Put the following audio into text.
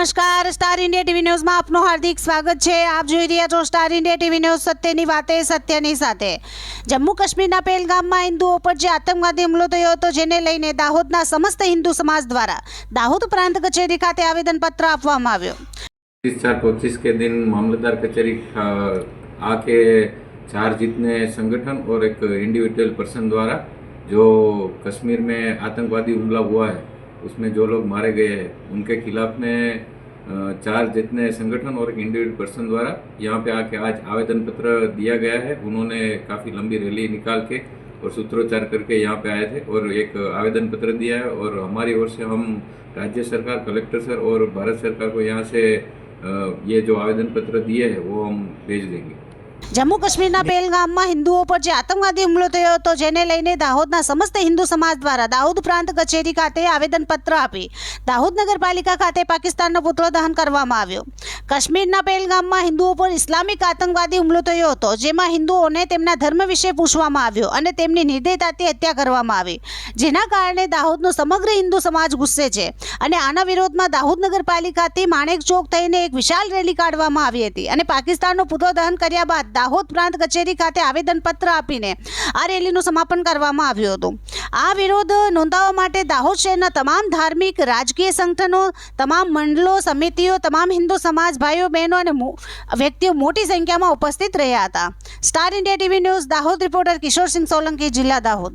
નમસ્કાર, star India TV ન્યૂઝમાં આપનું હાર્દિક સ્વાગત છે। આપ જોઈ રહ્યા છો સ્ટાર ઇન્ડિયા ટીવી ન્યૂઝ, સત્યની વાતે સત્યની સાથે। જમ્મુ કાશ્મીરના પહેલગામમાં હિન્દુઓ પર જે આતંકવાદી હુમલો થયો હતો, જેને લઈને દાહોદના સમસ્ત હિન્દુ સમાજ દ્વારા દાહોદ પ્રાંત કચેરી ખાતે આવેદનપત્ર આપવામાં આવ્યું। 4/25 के दिन मामलतदार कचहरी आके 4 जितने संगठन और एक इंडिविजुअल पर्सन द्वारा जो कश्मीर में आतंकवादी हमला हुआ है उसमें जो लोग मारे गए हैं उनके खिलाफ में 4 जितने संगठन और एक इंडिविजुअल पर्सन द्वारा यहाँ पे आके आज आवेदन पत्र दिया गया है। उन्होंने काफ़ी लंबी रैली निकाल के और सूत्रोच्चार करके यहाँ पे आए थे और एक आवेदन पत्र दिया है और हमारी ओर से हम राज्य सरकार, कलेक्टर सर और भारत सरकार को यहाँ से ये जो आवेदन पत्र दिए हैं वो हम भेज देंगे। જમ્મુ કાશ્મીરના પહેલગામમાં હિન્દુઓ પર જે આતંકવાદી હુમલો થયો હતો, જેને લઈને દાહોદના સમસ્ત હિન્દુ સમાજ દ્વારા દાહોદ પ્રાંત કચેરી ખાતે આવેદનપત્ર આપી દાહોદ નગરપાલિકા ખાતે પાકિસ્તાનનો પુતળો દહન કરવામાં આવ્યો। કાશ્મીરના પહેલગામમાં હિન્દુઓ પર ઇસ્લામિક આતંકવાદી હુમલો થયો હતો, જેમાં હિન્દુઓને તેમના ધર્મ વિશે પૂછવામાં આવ્યો અને તેમની નિર્દયતાથી હત્યા કરવામાં આવી, જેના કારણે દાહોદનો સમગ્ર હિન્દુ સમાજ ગુસ્સે છે અને આના વિરોધમાં દાહોદ નગરપાલિકાથી માણેક ચોક થઈને એક વિશાળ રેલી કાઢવામાં આવી હતી અને પાકિસ્તાનનો પુતળો દહન કર્યા બાદ દાહોદ પ્રાંત કચેરી ખાતે આવેદનપત્ર આપીને આ રેલીનું સમાપન કરવામાં આવ્યું હતું। આ વિરોધ નોંધાવવા માટે દાહોદ શહેરના તમામ ધાર્મિક, રાજકીય સંગઠનો, તમામ મંડળો, સમિતિઓ, તમામ હિન્દુ સમાજ ભાઈઓ બહેનો અને વ્યક્તિઓ મોટી સંખ્યામાં ઉપસ્થિત રહ્યા હતા। Star India TV News Dahod reporter Kishor Singh Solanki, જિલ્લા દાહોદ।